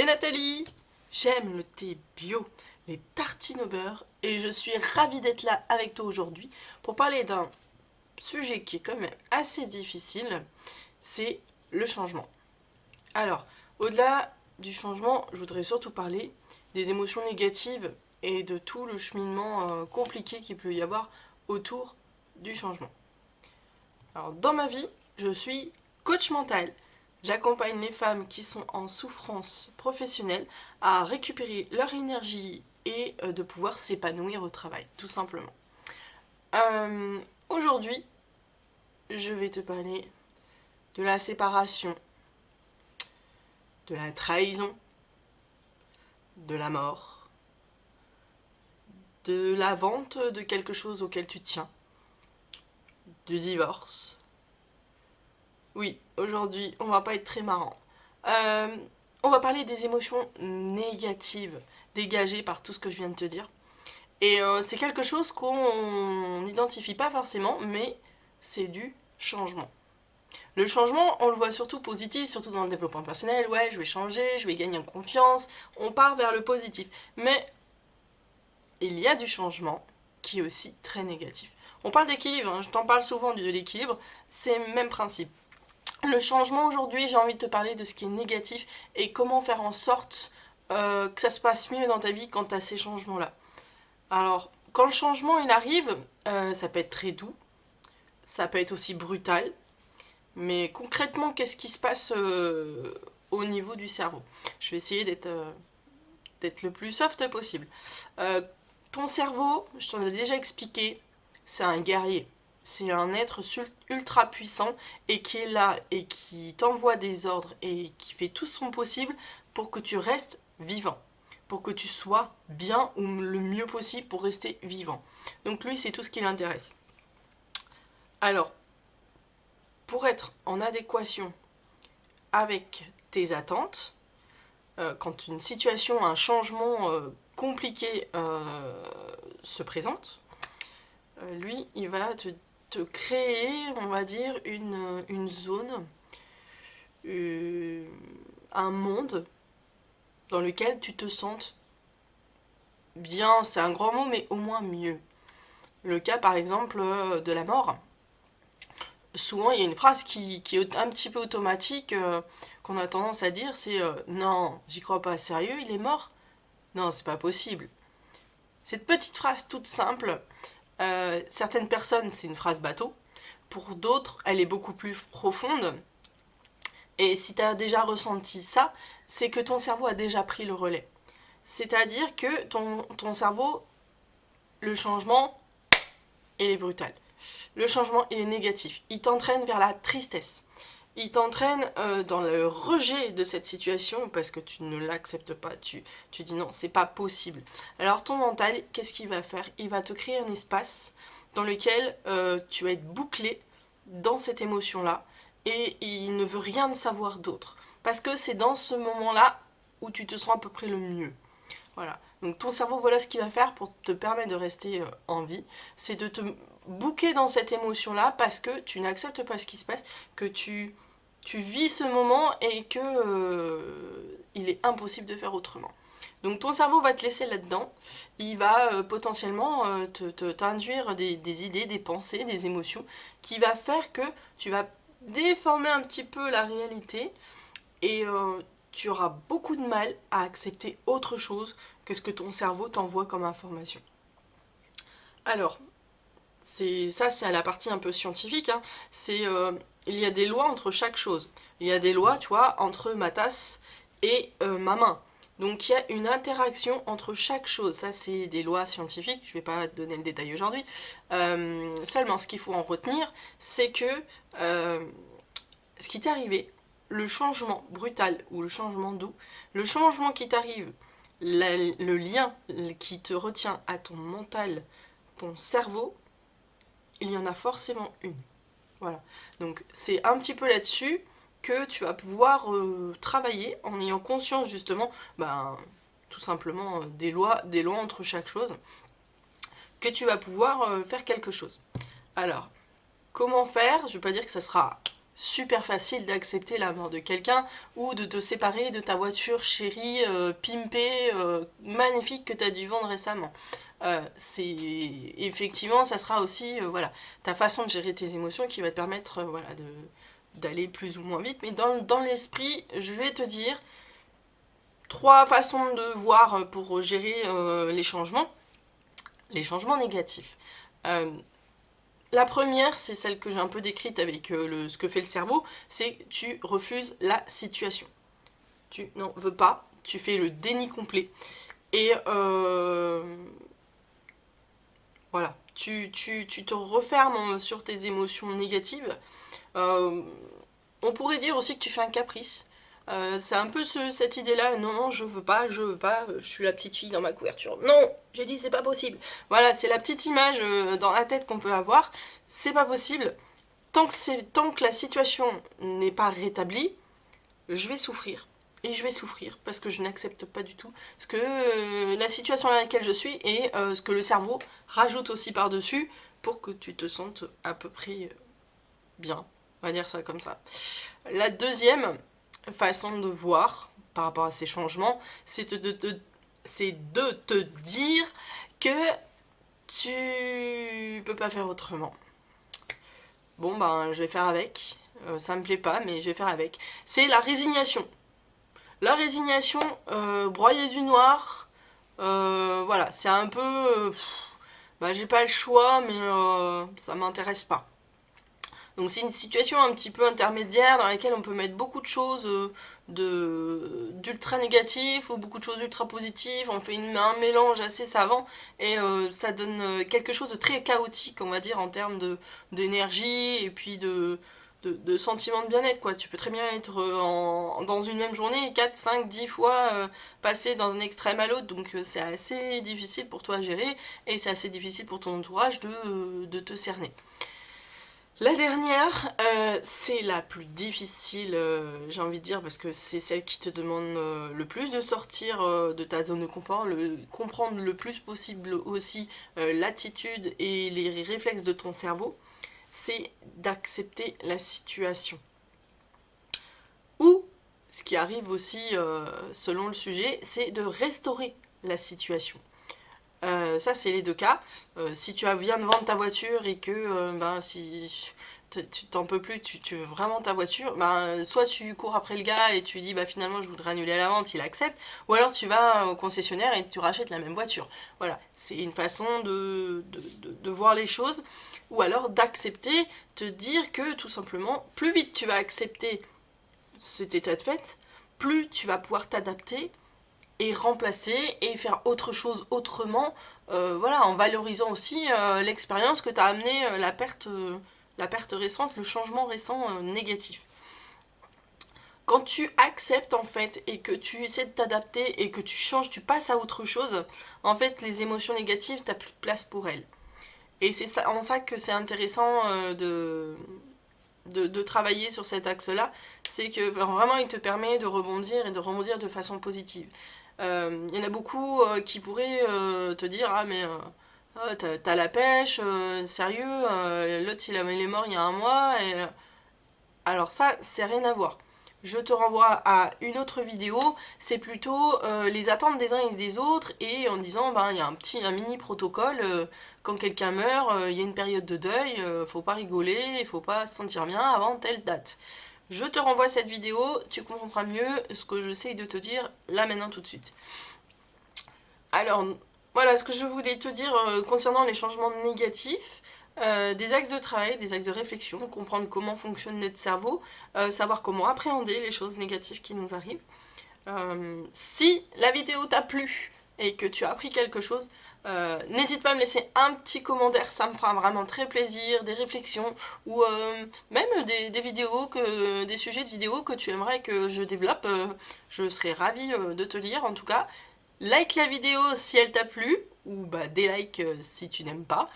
c'est Nathalie. J'aime le thé bio, les tartines au beurre et je suis ravie d'être là avec toi aujourd'hui pour parler d'un sujet qui est quand même assez difficile, c'est le changement. Alors, au-delà du changement, je voudrais surtout parler des émotions négatives et de tout le cheminement compliqué qu'il peut y avoir autour du changement. Alors, dans ma vie, je suis coach mental. J'accompagne les femmes qui sont en souffrance professionnelle à récupérer leur énergie et de pouvoir s'épanouir au travail, tout simplement. Aujourd'hui, je vais te parler de la séparation, de la trahison, de la mort, de la vente de quelque chose auquel tu tiens, du divorce. Oui, aujourd'hui, on va pas être très marrant. On va parler des émotions négatives dégagées par tout ce que je viens de te dire. Et c'est quelque chose qu'on n'identifie pas forcément, mais c'est du changement. Le changement, on le voit surtout positif, surtout dans le développement personnel. Ouais, je vais changer, je vais gagner en confiance. On part vers le positif. Mais il y a du changement qui est aussi très négatif. On parle d'équilibre, hein, je t'en parle souvent de l'équilibre, c'est le même principe. Le changement aujourd'hui, j'ai envie de te parler de ce qui est négatif et comment faire en sorte que ça se passe mieux dans ta vie quand tu as ces changements-là. Alors, quand le changement il arrive, ça peut être très doux, ça peut être aussi brutal, mais concrètement, qu'est-ce qui se passe au niveau du cerveau? Je vais essayer d'être le plus soft possible. Ton cerveau, je t'en ai déjà expliqué, c'est un guerrier. C'est un être ultra puissant et qui est là et qui t'envoie des ordres et qui fait tout son possible pour que tu restes vivant, pour que tu sois bien ou le mieux possible pour rester vivant. Donc lui, c'est tout ce qui l'intéresse. Alors, pour être en adéquation avec tes attentes, quand une situation, un changement compliqué se présente, lui, il va te créer, on va dire, une zone, un monde dans lequel tu te sentes bien, c'est un grand mot, mais au moins mieux. Le cas, par exemple, de la mort. Souvent, il y a une phrase qui est un petit peu automatique, qu'on a tendance à dire, c'est non, j'y crois pas, sérieux, il est mort? Non, c'est pas possible. Cette petite phrase toute simple, certaines personnes, c'est une phrase bateau. Pour d'autres, elle est beaucoup plus profonde. Et si tu as déjà ressenti ça, c'est que ton cerveau a déjà pris le relais. C'est-à-dire que ton cerveau, le changement, il est brutal. Le changement, il est négatif. Il t'entraîne vers la tristesse. Il t'entraîne dans le rejet de cette situation parce que tu ne l'acceptes pas. Tu dis non, c'est pas possible. Alors ton mental, qu'est-ce qu'il va faire? Il va te créer un espace dans lequel tu vas être bouclé dans cette émotion-là et il ne veut rien savoir d'autre. Parce que c'est dans ce moment-là où tu te sens à peu près le mieux. Voilà. Donc ton cerveau, voilà ce qu'il va faire pour te permettre de rester en vie. C'est de te bouquer dans cette émotion-là parce que tu n'acceptes pas ce qui se passe, que tu vis ce moment et que il est impossible de faire autrement. Donc ton cerveau va te laisser là-dedans, il va potentiellement t'induire des idées, des pensées, des émotions, qui va faire que tu vas déformer un petit peu la réalité et tu auras beaucoup de mal à accepter autre chose que ce que ton cerveau t'envoie comme information. Alors, c'est à la partie un peu scientifique, hein. Il y a des lois entre chaque chose. Il y a des lois, tu vois, entre ma tasse et ma main. Donc il y a une interaction entre chaque chose. Ça, c'est des lois scientifiques. Je ne vais pas te donner le détail aujourd'hui. Seulement, ce qu'il faut en retenir, c'est que ce qui t'est arrivé, le changement brutal ou le changement doux, le changement qui t'arrive, le lien qui te retient à ton mental, ton cerveau, il y en a forcément une. Voilà. Donc c'est un petit peu là-dessus que tu vas pouvoir travailler en ayant conscience justement, tout simplement des lois entre chaque chose, que tu vas pouvoir faire quelque chose. Alors, comment faire? Je ne vais pas dire que ça sera super facile d'accepter la mort de quelqu'un ou de te séparer de ta voiture chérie, pimpée, magnifique que tu as dû vendre récemment. Effectivement, ça sera aussi voilà, ta façon de gérer tes émotions qui va te permettre voilà, d'aller plus ou moins vite. Mais dans l'esprit, je vais te dire 3 façons de voir pour gérer les changements négatifs. La première, c'est celle que j'ai un peu décrite avec ce que fait le cerveau, c'est tu refuses la situation. Tu n'en veux pas, tu fais le déni complet. Et voilà, tu te refermes sur tes émotions négatives. On pourrait dire aussi que tu fais un caprice. C'est un peu cette idée-là, non, je veux pas, je suis la petite fille dans ma couverture. Non, j'ai dit c'est pas possible. Voilà, c'est la petite image dans la tête qu'on peut avoir. C'est pas possible. Tant que la situation n'est pas rétablie, je vais souffrir. Et je vais souffrir parce que je n'accepte pas du tout la situation dans laquelle je suis et ce que le cerveau rajoute aussi par-dessus pour que tu te sentes à peu près bien. On va dire ça comme ça. La deuxième façon de voir par rapport à ces changements, c'est de te dire que tu peux pas faire autrement. Bon ben je vais faire avec, ça me plaît pas mais je vais faire avec. C'est la résignation. La résignation, broyer du noir, voilà, c'est un peu... bah j'ai pas le choix mais ça m'intéresse pas. Donc c'est une situation un petit peu intermédiaire dans laquelle on peut mettre beaucoup de choses d'ultra négatifs ou beaucoup de choses ultra positives. On fait un mélange assez savant et ça donne quelque chose de très chaotique, on va dire, en termes d'énergie et puis de sentiment de bien-être, quoi. Tu peux très bien être dans une même journée 4, 5, 10 fois passer d'un extrême à l'autre, donc c'est assez difficile pour toi à gérer et c'est assez difficile pour ton entourage de te cerner. La dernière, c'est la plus difficile, j'ai envie de dire, parce que c'est celle qui te demande le plus de sortir de ta zone de confort, comprendre le plus possible aussi l'attitude et les réflexes de ton cerveau, c'est d'accepter la situation. Ou, ce qui arrive aussi selon le sujet, c'est de restaurer la situation. Ça c'est les deux cas. Si tu viens de vendre ta voiture et que si tu t'en peux plus, tu veux vraiment ta voiture, soit tu cours après le gars et tu dis finalement je voudrais annuler la vente, il accepte, ou alors tu vas au concessionnaire et tu rachètes la même voiture. Voilà, c'est une façon de voir les choses, ou alors d'accepter, te dire que tout simplement, plus vite tu vas accepter cet état de fait, plus tu vas pouvoir t'adapter et remplacer et faire autre chose autrement, voilà, en valorisant aussi l'expérience que t'as amené la perte récente, le changement récent négatif. Quand tu acceptes en fait et que tu essaies de t'adapter et que tu changes, tu passes à autre chose, en fait les émotions négatives, t'as plus de place pour elles. Et c'est en ça que c'est intéressant de travailler sur cet axe-là, c'est que vraiment il te permet de rebondir et de rebondir de façon positive. Il y en a beaucoup qui pourraient te dire « Ah mais t'as la pêche, sérieux, l'autre il est mort il y a un mois. » Alors ça, c'est rien à voir. Je te renvoie à une autre vidéo, c'est plutôt les attentes des uns et des autres et en disant il y a un mini protocole, quand quelqu'un meurt, il y a une période de deuil, faut pas rigoler, il faut pas se sentir bien avant telle date. Je te renvoie à cette vidéo, tu comprendras mieux ce que j'essaye de te dire là maintenant tout de suite. Alors voilà ce que je voulais te dire concernant les changements négatifs. Des axes de travail, des axes de réflexion, comprendre comment fonctionne notre cerveau, savoir comment appréhender les choses négatives qui nous arrivent. Si la vidéo t'a plu et que tu as appris quelque chose, n'hésite pas à me laisser un petit commentaire, ça me fera vraiment très plaisir, des réflexions ou même des vidéos, des sujets de vidéos que tu aimerais que je développe, je serais ravie de te lire en tout cas. Like la vidéo si elle t'a plu, ou délikes si tu n'aimes pas.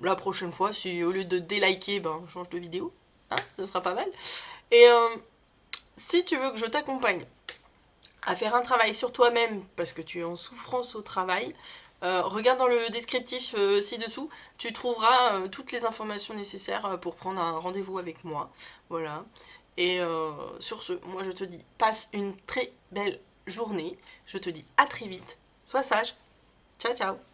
La prochaine fois, si au lieu de déliker, change de vidéo, hein, ça sera pas mal. Et si tu veux que je t'accompagne à faire un travail sur toi-même, parce que tu es en souffrance au travail, Regarde dans le descriptif ci-dessous, tu trouveras toutes les informations nécessaires pour prendre un rendez-vous avec moi. Voilà. Et sur ce, moi je te dis, passe une très belle journée. Je te dis à très vite. Sois sage. Ciao, ciao.